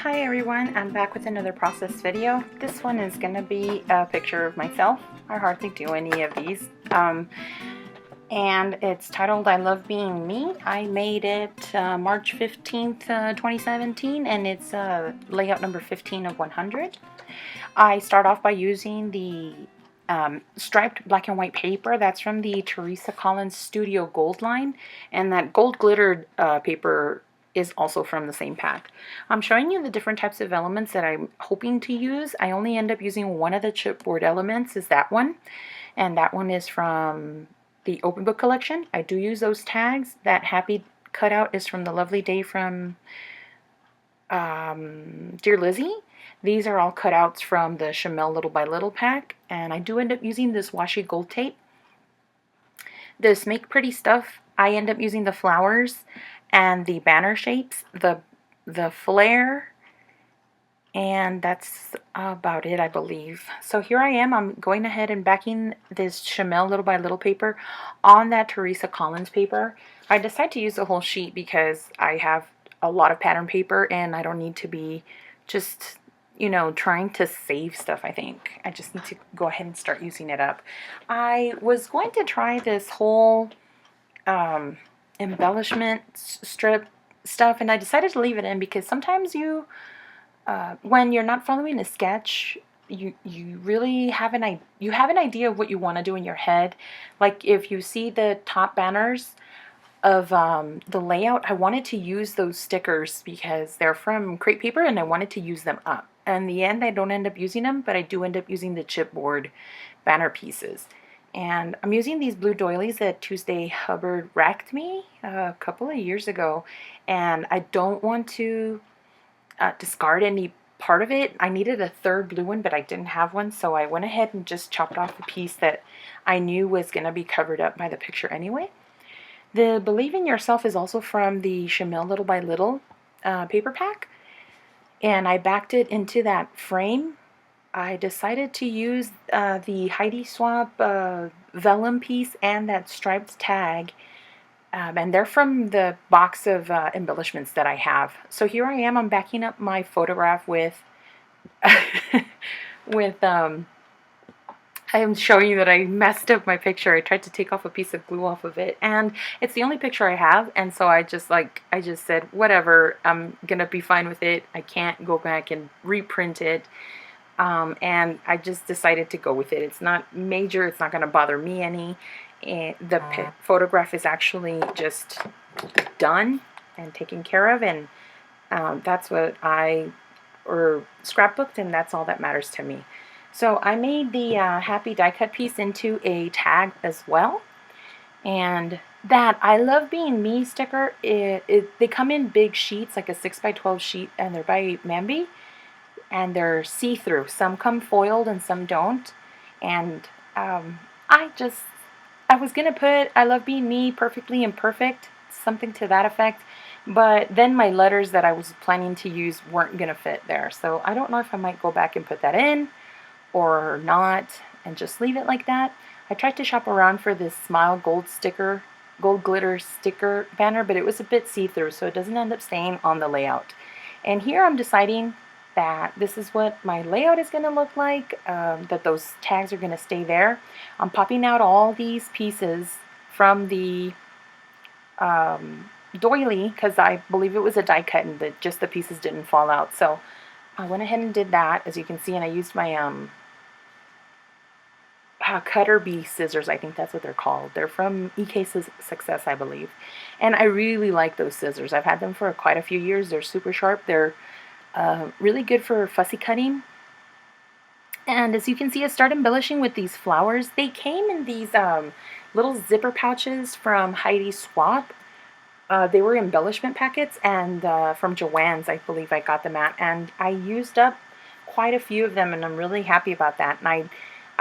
Hi everyone, I'm back with another process video. This one is going to be a picture of myself. I hardly do any of these. And it's titled I Love Being Me. I made it March 15th, 2017, and it's layout number 15 of 100. I start off by using the striped black and white paper. That's from the Teresa Collins Studio Gold line, and that gold glittered paper is also from the same pack. I'm showing you the different types of elements that I'm hoping to use. I only end up using one of the chipboard elements, is that one, and that one is from the open book collection. I do use those tags. That happy cutout is from the Lovely Day from Dear Lizzie. These are all cutouts from the Shimelle Little by Little pack, and I do end up using this washi gold tape. This Make Pretty Stuff, I end up using the flowers and the banner shapes, the flare, and that's about it, I believe. So here I am. I'm going ahead and backing this Shimelle Little by Little paper on that Teresa Collins paper. I decided to use the whole sheet because I have a lot of pattern paper and I don't need to be just, you know, trying to save stuff. I think I just need to go ahead and start using it up. I was going to try this whole embellishment strip stuff, and I decided to leave it in because sometimes you when you're not following a sketch, you really have an idea of what you want to do in your head. Like if you see the top banners of the layout, I wanted to use those stickers because they're from crepe paper and I wanted to use them up. In the end, I don't end up using them, but I do end up using the chipboard banner pieces. And I'm using these blue doilies that Tuesday Hubbard racked me a couple of years ago, and I don't want to discard any part of it. I needed a third blue one, but I didn't have one, so I went ahead and just chopped off a piece that I knew was going to be covered up by the picture anyway. The Believe in Yourself is also from the Shimelle Little by Little paper pack, and I backed it into that frame. I decided to use the Heidi Swapp vellum piece and that striped tag, and they're from the box of embellishments that I have. So here I am. I'm backing up my photograph with with I am showing you that I messed up my picture. I tried to take off a piece of glue off of it, and it's the only picture I have, and so I just said, whatever, I'm gonna be fine with it. I can't go back and reprint it, and I just decided to go with it. It's not major, it's not gonna bother me any. The photograph is actually just done and taken care of, and that's what I scrapbooked, and that's all that matters to me. So I made the happy die cut piece into a tag as well, and that I Love Being Me sticker, they come in big sheets, like a 6x12 sheet, and they're by Mambi, and they're see-through. Some come foiled and some don't, and I was gonna put I Love Being Me Perfectly Imperfect, something to that effect, but then my letters that I was planning to use weren't gonna fit there, so I don't know if I might go back and put that in or not and just leave it like that. I tried to shop around for this Smile gold glitter sticker banner, but it was a bit see-through, so it doesn't end up staying on the layout. And here I'm deciding that this is what my layout is going to look like, that those tags are going to stay there. I'm popping out all these pieces from the doily because I believe it was a die cut and just the pieces didn't fall out. So I went ahead and did that, as you can see, and I used my cutter bee scissors. I think that's what they're called. They're from EK Success, I believe, and I really like those scissors. I've had them for quite a few years. They're super sharp. They're really good for fussy cutting. And as you can see, I started embellishing with these flowers. They came in these little zipper pouches from Heidi Swapp. They were embellishment packets, and from Joann's, I believe I got them at, and I used up quite a few of them, and I'm really happy about that. And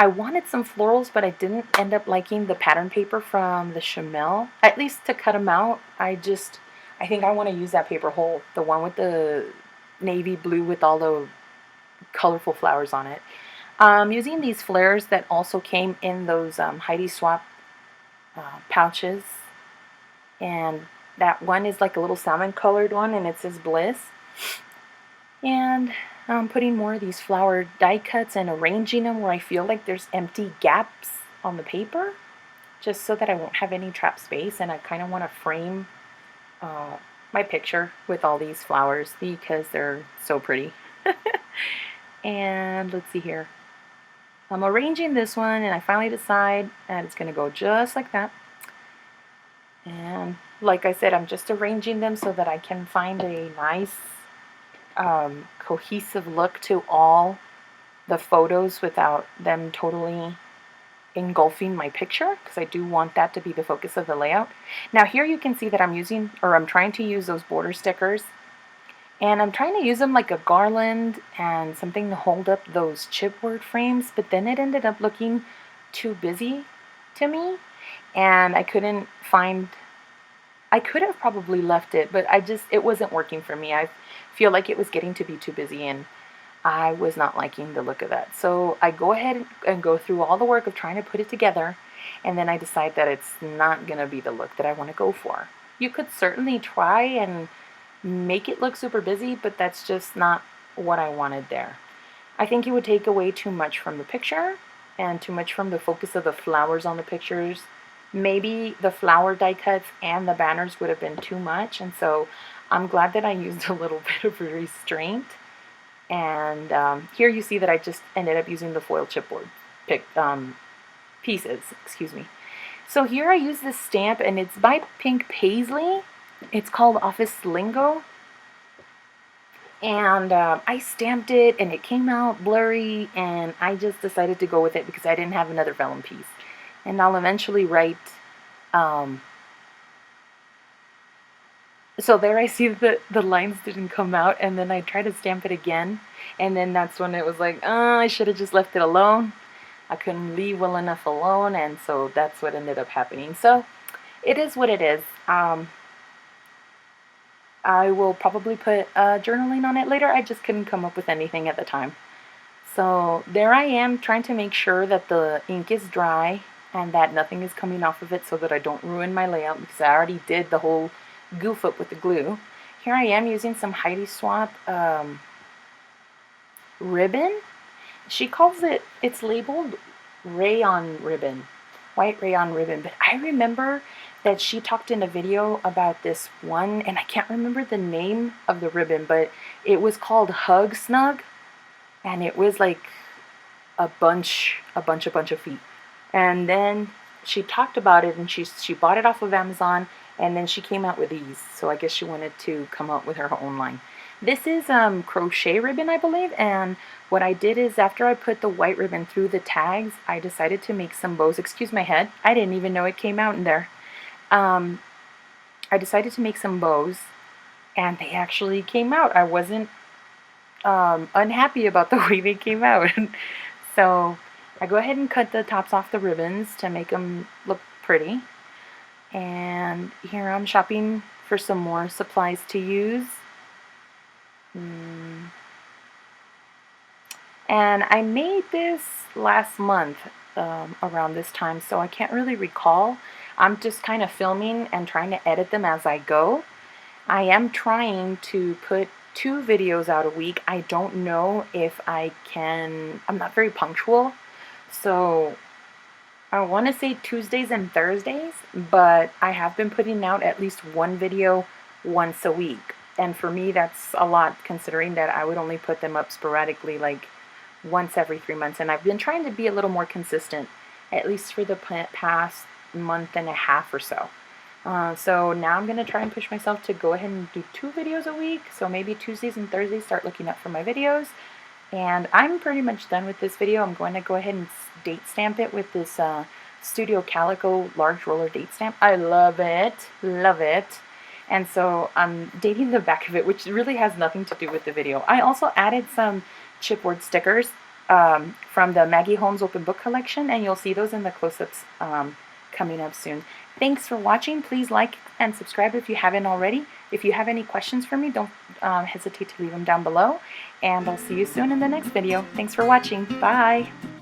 I wanted some florals, but I didn't end up liking the pattern paper from the Shimelle, at least to cut them out. I think I want to use that paper whole, the one with the navy blue with all the colorful flowers on it. Using these flares that also came in those Heidi Swapp pouches, and that one is like a little salmon colored one, and it says Bliss. And I'm putting more of these flower die cuts and arranging them where I feel like there's empty gaps on the paper, just so that I won't have any trap space. And I kind of want to frame my picture with all these flowers because they're so pretty. And let's see here. I'm arranging this one and I finally decide that it's going to go just like that. And like I said, I'm just arranging them so that I can find a nice cohesive look to all the photos without them totally engulfing my picture, because I do want that to be the focus of the layout. Now here you can see that I'm trying to use those border stickers, and I'm trying to use them like a garland and something to hold up those chipboard frames, but then it ended up looking too busy to me, and I could have probably left it, but it wasn't working for me. I feel like it was getting to be too busy, and I was not liking the look of that. So I go ahead and go through all the work of trying to put it together, and then I decide that it's not going to be the look that I want to go for. You could certainly try and make it look super busy, but that's just not what I wanted there. I think it would take away too much from the picture and too much from the focus of the flowers on the pictures. Maybe the flower die cuts and the banners would have been too much, and so I'm glad that I used a little bit of restraint. And here you see that I just ended up using the foil chipboard pieces, excuse me. So here I use this stamp, and it's by Pink Paisley. It's called Office Lingo. And I stamped it, and it came out blurry, and I just decided to go with it because I didn't have another vellum piece. And I'll eventually write... So there I see that the lines didn't come out, and then I tried to stamp it again, and then that's when it was like, I should have just left it alone. I couldn't leave well enough alone, and so that's what ended up happening. So it is what it is. I will probably put journaling on it later. I just couldn't come up with anything at the time. So there I am trying to make sure that the ink is dry and that nothing is coming off of it so that I don't ruin my layout, because I already did the whole goof up with the glue. Here I am using some Heidi Swapp ribbon. She calls it's labeled rayon ribbon, white rayon ribbon, but I remember that she talked in a video about this one, and I can't remember the name of the ribbon, but it was called Hug Snug, and it was like a bunch of feet. And then she talked about it, and she bought it off of Amazon, and then she came out with these. So I guess she wanted to come out with her own line. This is crochet ribbon, I believe, and what I did is after I put the white ribbon through the tags, I decided to make some bows. Excuse my head. I didn't even know it came out in there. I decided to make some bows, and they actually came out. I wasn't unhappy about the way they came out. So I go ahead and cut the tops off the ribbons to make them look pretty. And here I'm shopping for some more supplies to use. And I made this last month around this time, so I can't really recall. I'm just kind of filming and trying to edit them as I go. I am trying to put 2 videos out a week. I don't know if I can. I'm not very punctual, so I want to say Tuesdays and Thursdays, but I have been putting out at least 1 video once a week. And for me, that's a lot, considering that I would only put them up sporadically, like once every 3 months. And I've been trying to be a little more consistent, at least for the past month and a half or so. So now I'm going to try and push myself to go ahead and do 2 videos a week. So maybe Tuesdays and Thursdays start looking up for my videos. And I'm pretty much done with this video. I'm going to go ahead and date stamp it with this Studio Calico large roller date stamp. I love it. Love it. And so I'm dating the back of it, which really has nothing to do with the video. I also added some chipboard stickers from the Maggie Holmes Open Book Collection, and you'll see those in the close-ups coming up soon. Thanks for watching. Please like and subscribe if you haven't already. If you have any questions for me, don't hesitate to leave them down below. And I'll see you soon in the next video. Thanks for watching. Bye!